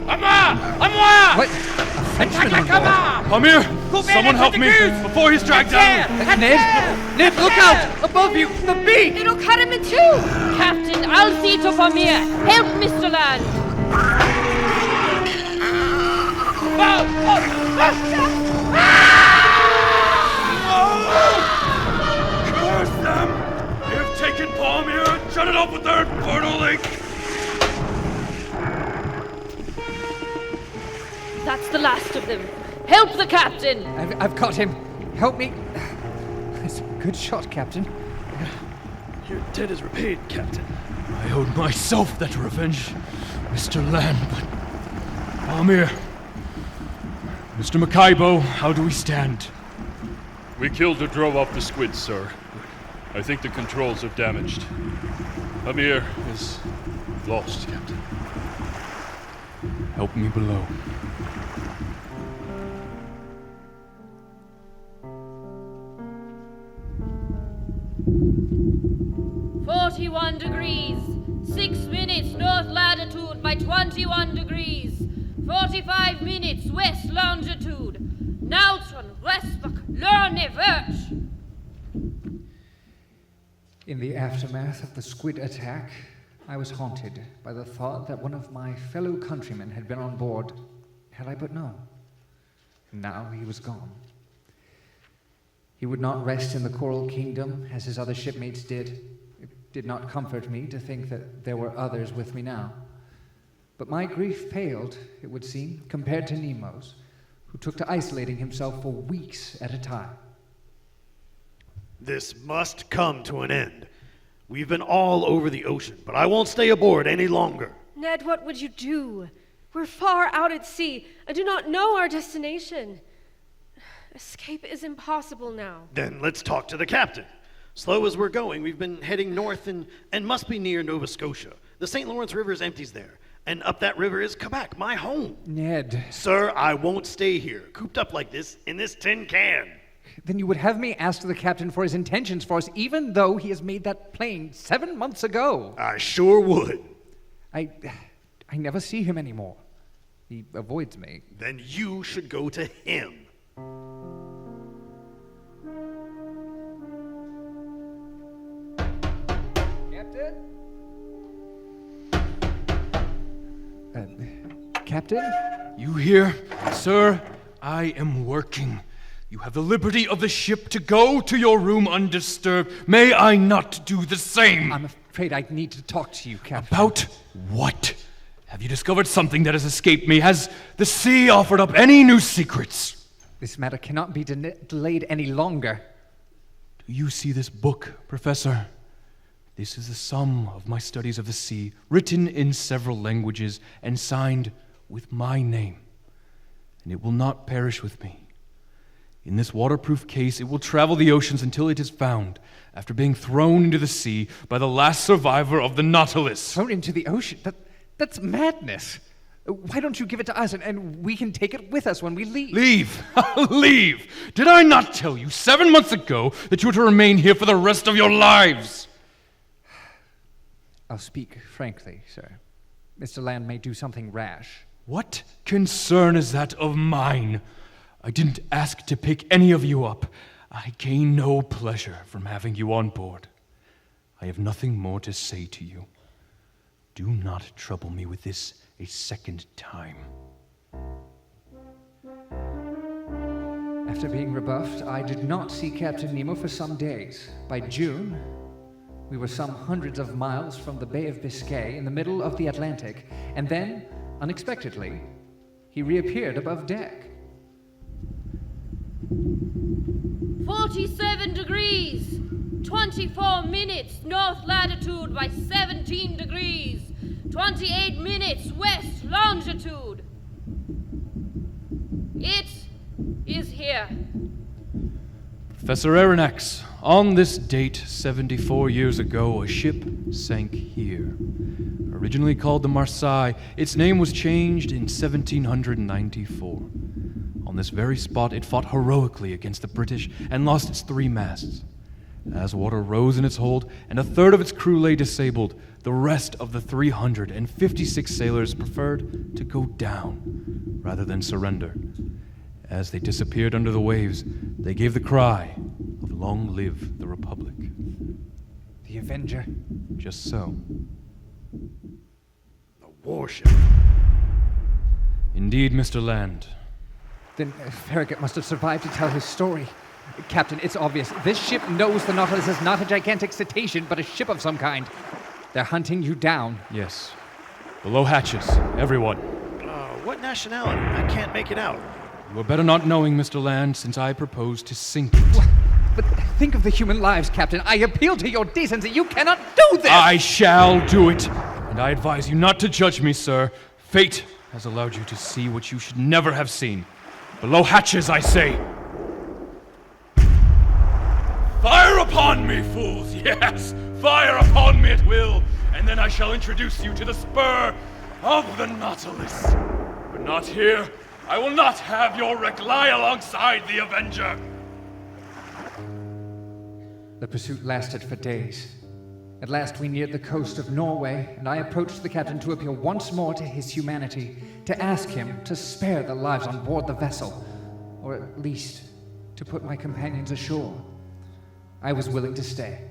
À moi! Amir, someone help me before he's dragged down. Ned, look out! Above you, the beak! It'll cut him in two. Captain, I'll see to Amir. Help Mr. Land. Curse them! They've taken Palmyra and shut it up with their infernal lake. That's the last of them. Help the captain! I've got him. Help me. That's a good shot, Captain. Your debt is repaid, Captain. I owed myself that revenge, Mr. Land, but... Amir. Mr. Makaibo, how do we stand? We killed or drove off the squid, sir. I think the controls are damaged. Amir is lost, Captain. Help me below. "41 degrees, 6 minutes north latitude by 21 degrees, 45 minutes west longitude, Nautron, Respach, Lorne, Versh." In the aftermath of the squid attack, I was haunted by the thought that one of my fellow countrymen had been on board, had I but known. And now he was gone. He would not rest in the Coral Kingdom as his other shipmates did. It did not comfort me to think that there were others with me now. But my grief paled, it would seem, compared to Nemo's, who took to isolating himself for weeks at a time. This must come to an end. We've been all over the ocean, but I won't stay aboard any longer. Ned, what would you do? We're far out at sea and do not know our destination. Escape is impossible now. Then let's talk to the captain. Slow as we're going, we've been heading north and must be near Nova Scotia. The St. Lawrence River empties there, and up that river is Quebec, my home. Ned. Sir, I won't stay here, cooped up like this in this tin can. Then you would have me ask the captain for his intentions for us, even though he has made that plain 7 months ago. I sure would. I never see him anymore. He avoids me. Then you should go to him. Captain? You here? Sir, I am working. You have the liberty of the ship to go to your room undisturbed. May I not do the same? I'm afraid I need to talk to you, Captain. About what? Have you discovered something that has escaped me? Has the sea offered up any new secrets? This matter cannot be delayed any longer. Do you see this book, Professor? This is the sum of my studies of the sea, written in several languages and signed with my name. And it will not perish with me. In this waterproof case, it will travel the oceans until it is found, after being thrown into the sea by the last survivor of the Nautilus. Thrown into the ocean? That's madness. Why don't you give it to us and we can take it with us when we leave? Leave? Leave? Did I not tell you 7 months ago that you were to remain here for the rest of your lives? I'll speak frankly, sir. Mr. Land may do something rash. What concern is that of mine? I didn't ask to pick any of you up. I gain no pleasure from having you on board. I have nothing more to say to you. Do not trouble me with this a second time. After being rebuffed, I did not see Captain Nemo for some days. By June, we were some hundreds of miles from the Bay of Biscay in the middle of the Atlantic, and then, unexpectedly, he reappeared above deck. 47 degrees, 24 minutes north latitude by 17 degrees, 28 minutes west longitude. It is here. Professor Aronnax, on this date 74 years ago, a ship sank here. Originally called the Marseille, its name was changed in 1794. On this very spot, it fought heroically against the British and lost its 3 masts. As water rose in its hold and a third of its crew lay disabled, the rest of the 356 sailors preferred to go down rather than surrender. As they disappeared under the waves, they gave the cry of "Long live the Republic." The Avenger? Just so. The warship. Indeed, Mr. Land. Then Farragut must have survived to tell his story. Captain, it's obvious. This ship knows the Nautilus is not a gigantic cetacean, but a ship of some kind. They're hunting you down. Yes. Below hatches, everyone. What nationality? I can't make it out. You had better not knowing, Mr. Land, since I propose to sink it. But think of the human lives, Captain. I appeal to your decency. You cannot do this! I shall do it. And I advise you not to judge me, sir. Fate has allowed you to see what you should never have seen. Below hatches, I say. Fire upon me, fools! Yes, fire upon me at will, and then I shall introduce you to the spur of the Nautilus. But not here. I will not have your wreck lie alongside the Avenger. The pursuit lasted for days. At last we neared the coast of Norway, and I approached the captain to appeal once more to his humanity, to ask him to spare the lives on board the vessel, or at least to put my companions ashore. I was willing to stay,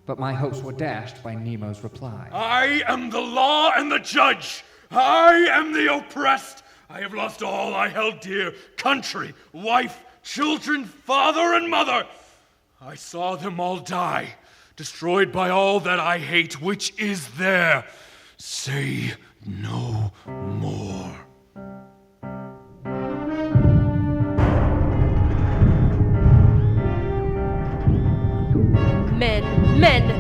but my hopes were dashed by Nemo's reply. I am the law and the judge. I am the oppressed. I have lost all I held dear, country, wife, children, father, and mother. I saw them all die, destroyed by all that I hate, which is there. Say no more. Men!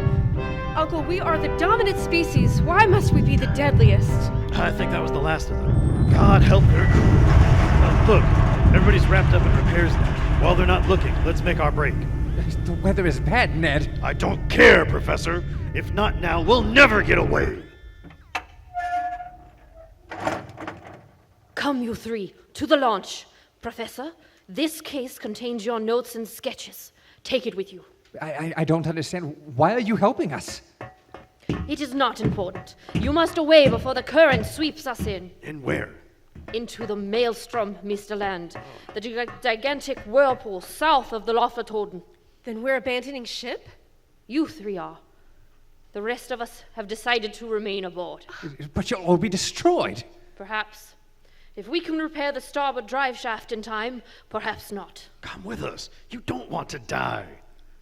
Uncle, we are the dominant species. Why must we be the deadliest? I think that was the last of them. God help their crew. Look, everybody's wrapped up in repairs now. While they're not looking, let's make our break. The weather is bad, Ned. I don't care, Professor. If not now, we'll never get away. Come, you three, to the launch. Professor, this case contains your notes and sketches. Take it with you. I don't understand. Why are you helping us? It is not important. You must away before the current sweeps us in. In where? Into the Maelstrom, Mr. Land. The gigantic whirlpool south of the Loffertoden. Then we're abandoning ship? You three are. The rest of us have decided to remain aboard. But you'll all be destroyed. Perhaps. If we can repair the starboard drive shaft in time, perhaps not. Come with us. You don't want to die.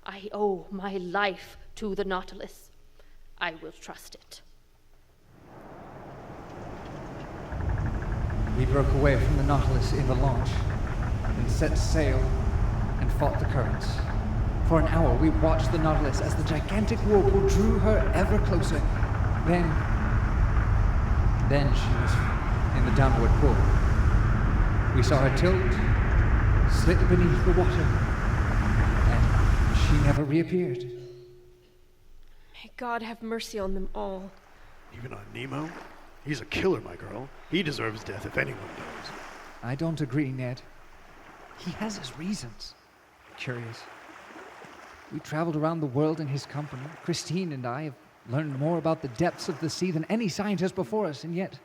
I owe my life to the Nautilus. I will trust it. We broke away from the Nautilus in the launch, and set sail, and fought the currents. For an hour, we watched the Nautilus as the gigantic whirlpool drew her ever closer. Then she was in the downward pull. We saw her tilt, slip beneath the water, and she never reappeared. May God have mercy on them all. Even on Nemo? He's a killer, my girl. He deserves death if anyone does. I don't agree, Ned. He has his reasons. Curious. We traveled around the world in his company. Christine and I have learned more about the depths of the sea than any scientist before us, and yet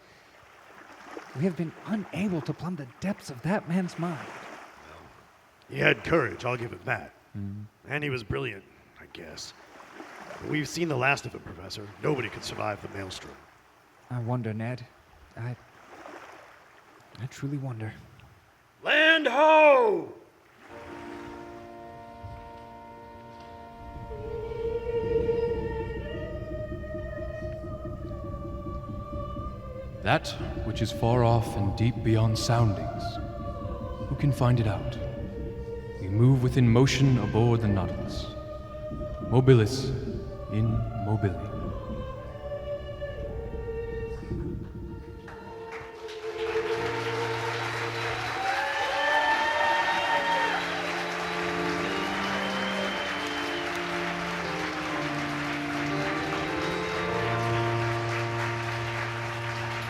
we have been unable to plumb the depths of that man's mind. He had courage, I'll give him that. And he was brilliant, I guess. But we've seen the last of him, Professor. Nobody could survive the maelstrom. I wonder, Ned. I truly wonder. Land ho! That which is far off and deep beyond soundings, who can find it out? We move within motion aboard the Nautilus. Mobilis in mobili.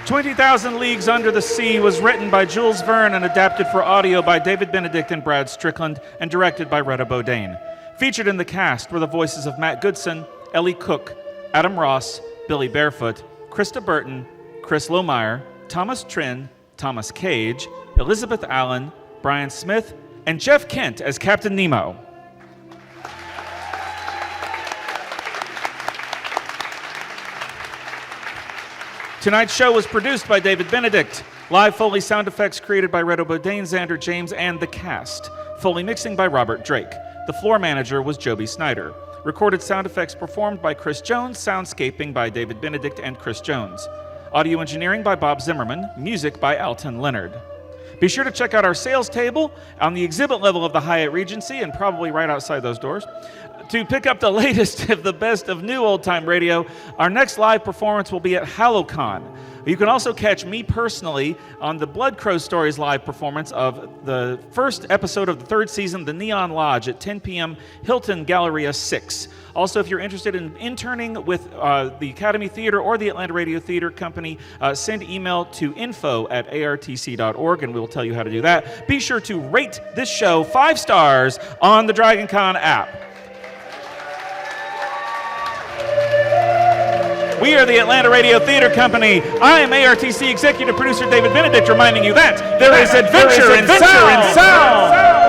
"20,000 Leagues Under the Sea" was written by Jules Verne and adapted for audio by David Benedict and Brad Strickland and directed by Retta Boudin. Featured in the cast were the voices of Matt Goodson, Ellie Cook, Adam Ross, Billy Barefoot, Krista Burton, Chris Lohmeyer, Thomas Trin, Thomas Cage, Elizabeth Allen, Brian Smith, and Jeff Kent as Captain Nemo. Tonight's show was produced by David Benedict. Live Foley sound effects created by Retta Boudin, Xander James, and the cast. Foley mixing by Robert Drake. The floor manager was Joby Snyder. Recorded sound effects performed by Chris Jones. Soundscaping by David Benedict and Chris Jones. Audio engineering by Bob Zimmerman. Music by Alton Leonard. Be sure to check out our sales table on the exhibit level of the Hyatt Regency and probably right outside those doors. To pick up the latest of the best of new old-time radio, our next live performance will be at HalloCon. You can also catch me personally on the Blood Crow Stories live performance of the first episode of the third season, The Neon Lodge, at 10 p.m. Hilton Galleria 6. Also, if you're interested in interning with the Academy Theater or the Atlanta Radio Theater Company, send email to info@artc.org and we'll tell you how to do that. Be sure to rate this show 5 stars on the DragonCon app. We are the Atlanta Radio Theater Company. I am ARTC Executive Producer David Benedict, reminding you that there is adventure in sound.